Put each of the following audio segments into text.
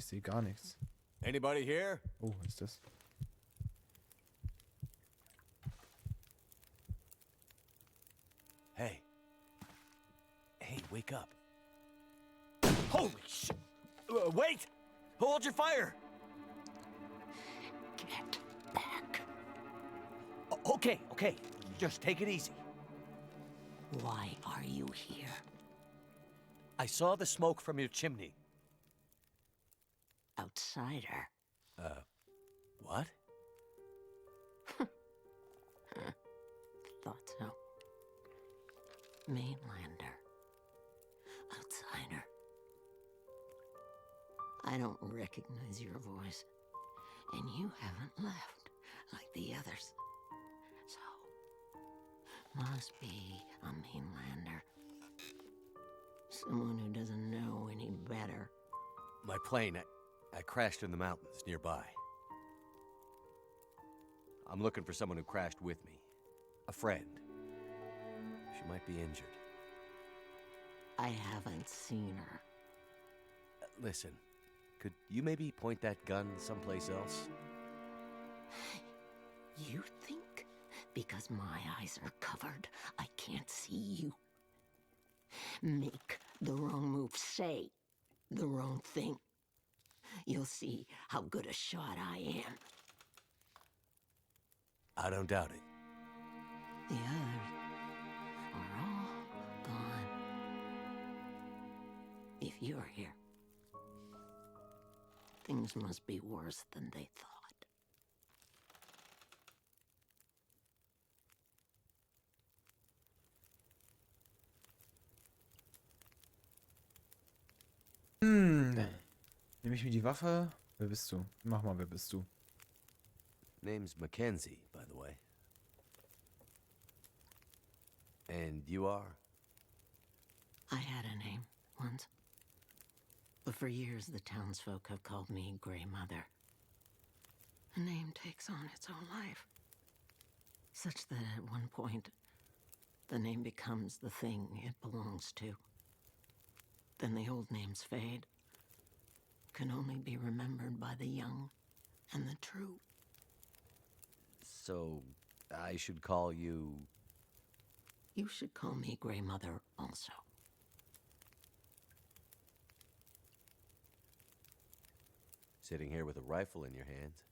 Ich sehe gar nichts. Anybody here? Oh, was ist das? Hey. Hey, wake up. Holy shit! Wait! Hold your fire! Get back. Okay. Just take it easy. Why are you here? I saw the smoke from your chimney. Outsider. What? Thought so. Mainlander. Outsider. I don't recognize your voice. And you haven't left like the others. So, must be a mainlander. Someone who doesn't know any better. My plane, I crashed in the mountains nearby. I'm looking for someone who crashed with me. A friend. She might be injured. I haven't seen her. Listen, could you maybe point that gun someplace else? You think because my eyes are covered, I can't see you? Make the wrong move, say the wrong thing. You'll see how good a shot I am. I don't doubt it. The others are all gone. If you're here, things must be worse than they thought. Nehme ich mir die Waffe? Wer bist du? Mach mal, wer bist du? Name's Mackenzie, by the way. And you are? I had a name once. But for years, the townsfolk have called me Grey Mother. A name takes on its own life. Such that at one point, the name becomes the thing it belongs to. Then the old names fade. Can only be remembered by the young and the true. So, I should call you... You should call me Grey Mother also. Sitting here with a rifle in your hands.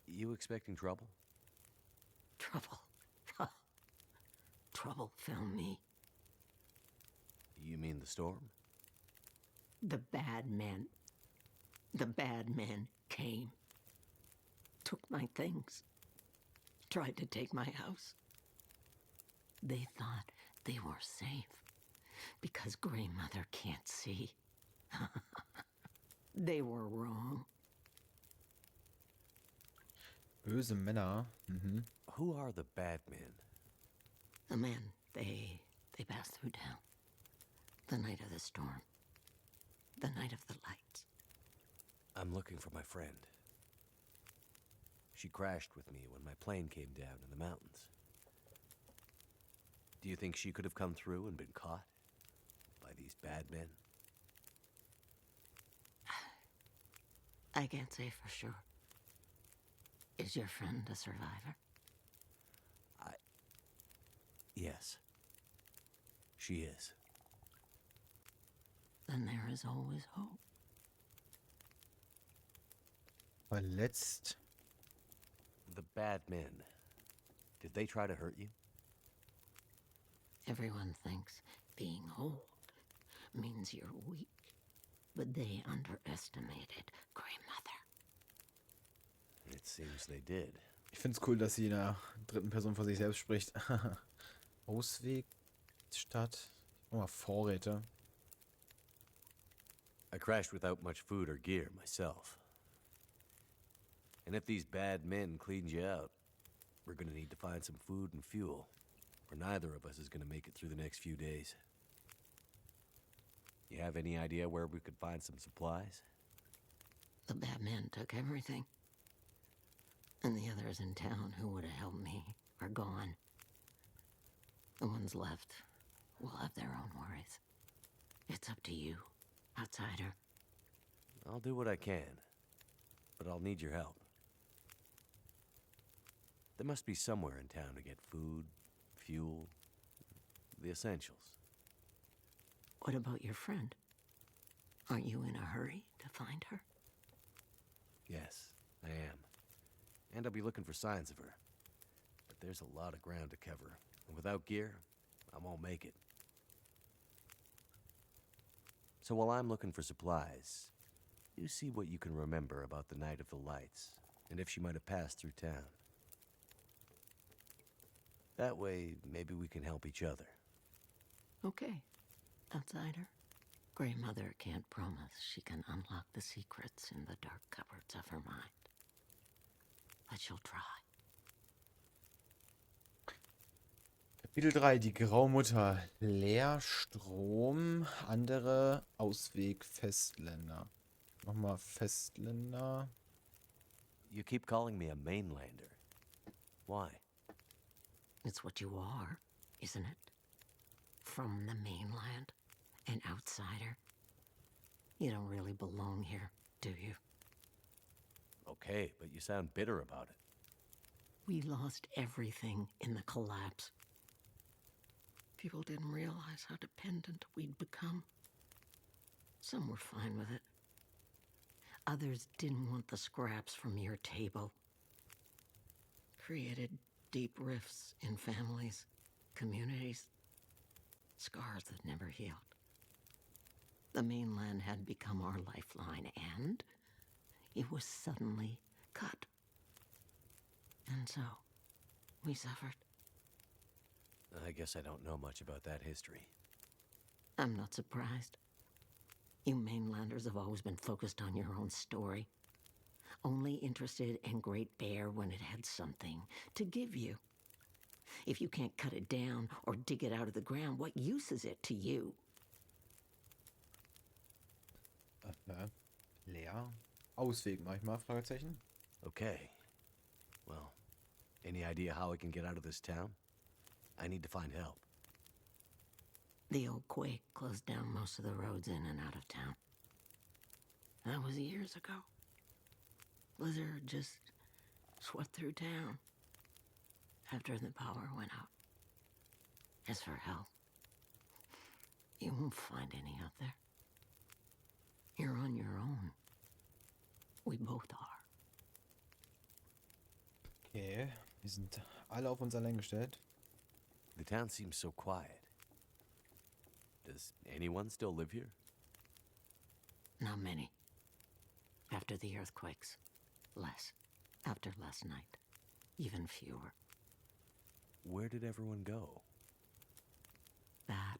You expecting trouble? Trouble. Trouble found me. You mean the storm? The bad men. The bad men came. Took my things. Tried to take my house. They thought they were safe because Grey Mother can't see. They were wrong. Böse Männer. Mhm. Who are the bad men? The men, they passed through town. The night of the storm. The night of the lights. I'm looking for my friend. She crashed with me when my plane came down in the mountains. Do you think she could have come through and been caught by these bad men? I can't say for sure. Is your friend a survivor? Yes. She is. Then there is always hope. Verletzt. The bad men. Did they try to hurt you? Everyone thinks being old means you're weak, but they underestimated Grey Mother. It seems they did. Ich find's cool, dass sie in der dritten Person von sich selbst spricht. Ausweg, Stadt. Oh, Vorräte. I crashed without much food or gear myself. And if these bad men cleaned you out, we're gonna need to find some food and fuel, or neither of us is gonna make it through the next few days. You have any idea where we could find some supplies? The bad men took everything. And the others in town who would have helped me are gone. The ones left will have their own worries. It's up to you, outsider. I'll do what I can, but I'll need your help. There must be somewhere in town to get food, fuel, the essentials. What about your friend? Aren't you in a hurry to find her? Yes, I am. And I'll be looking for signs of her. But there's a lot of ground to cover, and without gear, I won't make it. So while I'm looking for supplies, you see what you can remember about the Night of the Lights, and if she might have passed through town. That way, maybe we can help each other. Okay, outsider. Grey Mother can't promise she can unlock the secrets in the dark cupboards of her mind. But she'll try. Kapitel 3, die Graumutter. Leerstrom, andere Ausweg, Festländer. Nochmal Festländer. You keep calling me a mainlander. Why? It's what you are, isn't it? From the mainland, an outsider. You don't really belong here, do you? Okay, but you sound bitter about it. We lost everything in the collapse. People didn't realize how dependent we'd become. Some were fine with it. Others didn't want the scraps from your table. Created deep rifts in families, communities, scars that never healed. The mainland had become our lifeline, and it was suddenly cut. And so, we suffered. I guess I don't know much about that history. I'm not surprised. You mainlanders have always been focused on your own story. Only interested in Great Bear when it had something to give you. If you can't cut it down or dig it out of the ground, what use is it to you? Leer. Ausweg, mach ich mal, Fragezeichen. Okay. Well, any idea how I can get out of this town? I need to find help. The old quake closed down most of the roads in and out of town. That was years ago. Blizzard just swept through town after the power went out. As for help, you won't find any out there. You're on your own. We both are. Okay, wir sind alle auf uns allein gestellt. The town seems so quiet. Does anyone still live here? Not many. After the earthquakes, less. After last night, even fewer. Where did everyone go? That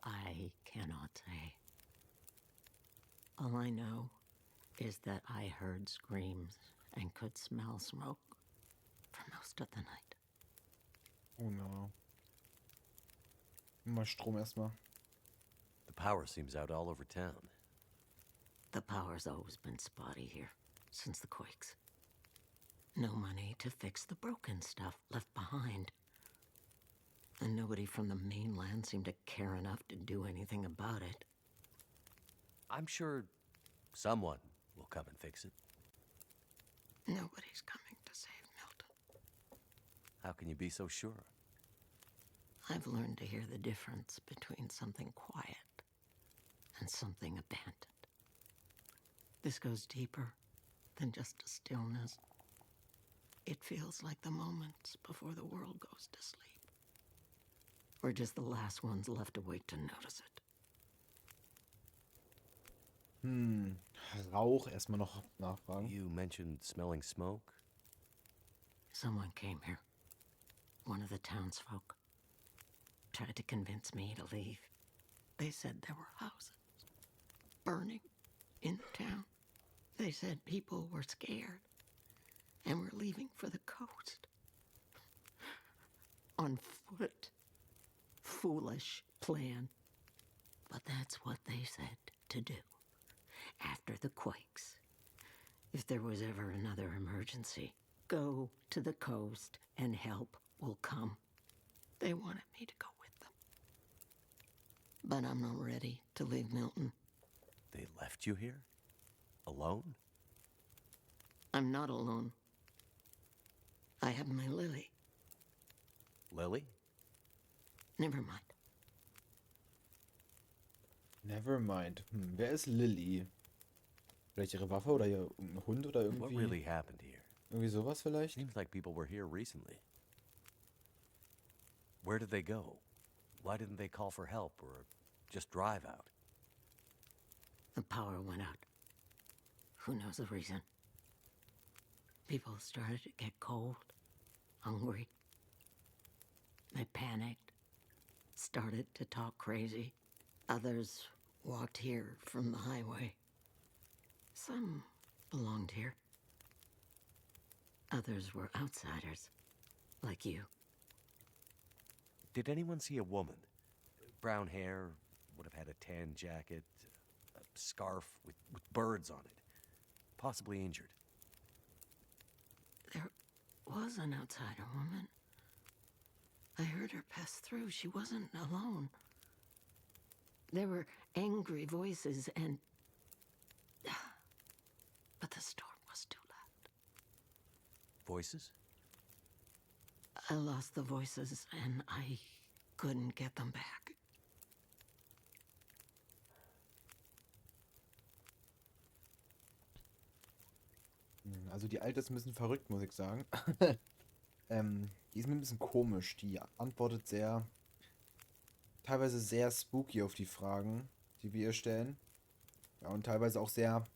I cannot say. All I know is that I heard screams and could smell smoke for most of the night. Oh no. Mal Strom erstmal. The power seems out all over town. The power's always been spotty here, since the quakes. No money to fix the broken stuff left behind. And nobody from the mainland seemed to care enough to do anything about it. I'm sure someone will come and fix it. Nobody's coming to save Milton. How can you be so sure? I've learned to hear the difference between something quiet and something abandoned. This goes deeper than just a stillness. It feels like the moments before the world goes to sleep. We're just the last ones left awake to notice it. Rauch erstmal noch nachfragen. You mentioned smelling smoke? Someone came here. One of the townsfolk. Tried to convince me to leave. They said there were houses burning in the town. They said people were scared and were leaving for the coast. On foot. Foolish plan. But that's what they said to do. After the quakes. If there was ever another emergency, go to the coast and help will come. They wanted me to go with them. But I'm not ready to leave Milton. They left you here? Alone? I'm not alone. I have my Lily. Lily? Never mind. Nevermind. Wer ist Lily? Vielleicht ihre Waffe oder ihr irgendein Hund oder What irgendwie... really happened here? Irgendwie sowas vielleicht? Seems like people were here recently. Where did they go? Why didn't they call for help or just drive out? The power went out. Who knows the reason? People started to get cold, hungry. They panicked, started to talk crazy. Others walked here from the highway. Some belonged here. Others were outsiders, like you. Did anyone see a woman? Brown hair, would have had a tan jacket, a scarf with birds on it. Possibly injured. There was an outsider woman. I heard her pass through. She wasn't alone. There were angry voices and... But the storm was too loud. Voices? I lost the voices and I couldn't get them back. Also die Alte ist ein bisschen verrückt, muss ich sagen. Die ist mir ein bisschen komisch. Die antwortet sehr... teilweise sehr spooky auf die Fragen, die wir ihr stellen. Ja, und teilweise auch sehr...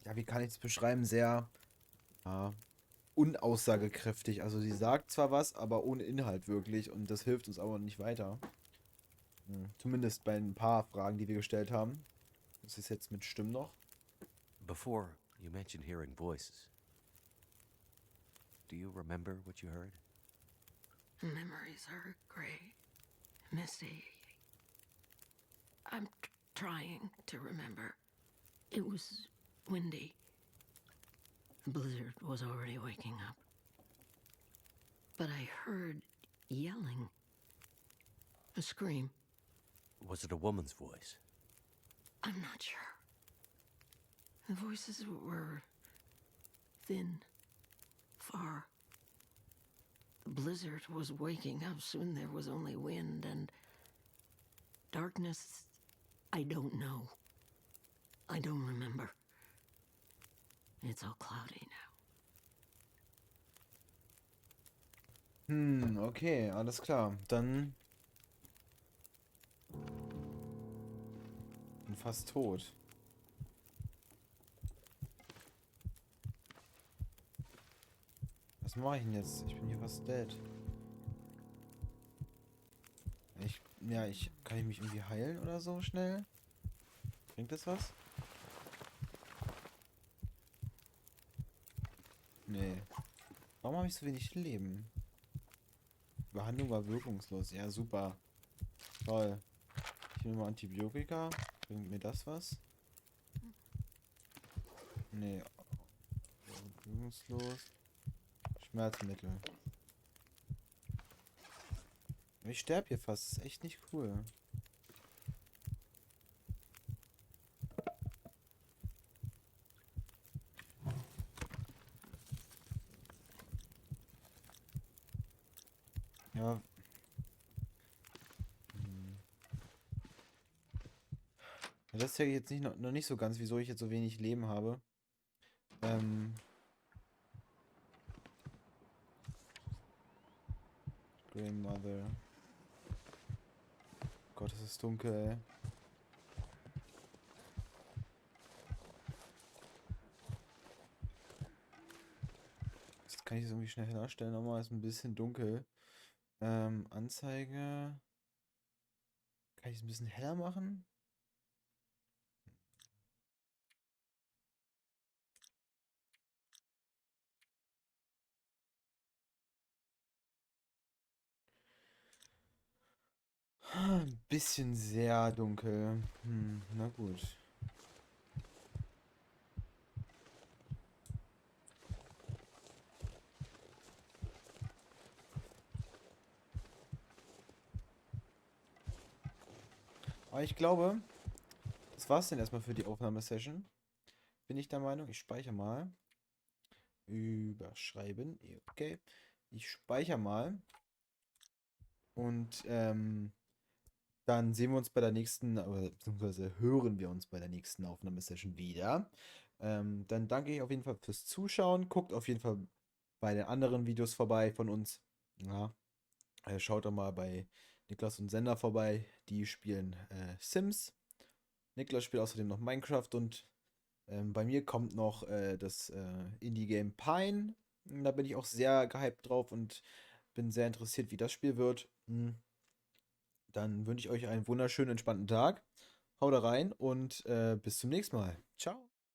Ja, wie kann ich es beschreiben? Sehr... unaussagekräftig. Also sie sagt zwar was, aber ohne Inhalt wirklich. Und das hilft uns aber nicht weiter. Zumindest bei ein paar Fragen, die wir gestellt haben. Das ist jetzt mit Stimmen noch. Before, you mentioned hearing voices. Do you remember what you heard? Memories are gray, misty. I'm trying to remember. It was windy. The blizzard was already waking up. But I heard yelling. A scream. Was it a woman's voice? I'm not sure. The voices were thin, far. The blizzard was waking up. Soon there was only wind and darkness. I don't know. I don't remember. It's all cloudy now. Okay, alles klar. Dann... bin fast tot. Was mache ich denn jetzt? Ich bin hier fast dead. Kann ich mich irgendwie heilen oder so schnell? Bringt das was? Nee. Warum habe ich so wenig Leben? Behandlung war wirkungslos. Ja, super. Toll. Ich nehme mal Antibiotika. Bringt mir das was? Nee. Wirkungslos. Schmerzmittel. Ich sterbe hier fast. Das ist echt nicht cool. Ja. Ja, das zeige ich jetzt nicht, noch nicht so ganz, wieso ich jetzt so wenig Leben habe. Grandmother. Gott, es ist dunkel, ey. Jetzt kann ich es irgendwie schnell herstellen. Nochmal ist ein bisschen dunkel. Anzeige. Kann ich es ein bisschen heller machen? Ein bisschen sehr dunkel. Na gut. Aber ich glaube, das war's denn erstmal für die Aufnahmesession. Bin ich der Meinung. Ich speichere mal. Überschreiben. Okay. Ich speichere mal. Und dann sehen wir uns bei der nächsten, beziehungsweise hören wir uns bei der nächsten Aufnahmesession wieder. Dann danke ich auf jeden Fall fürs Zuschauen. Guckt auf jeden Fall bei den anderen Videos vorbei von uns. Ja, schaut doch mal bei Niklas und Sender vorbei. Die spielen Sims. Niklas spielt außerdem noch Minecraft und bei mir kommt noch das Indie-Game Pine. Da bin ich auch sehr gehypt drauf und bin sehr interessiert, wie das Spiel wird. Dann wünsche ich euch einen wunderschönen, entspannten Tag. Haut da rein und bis zum nächsten Mal. Ciao.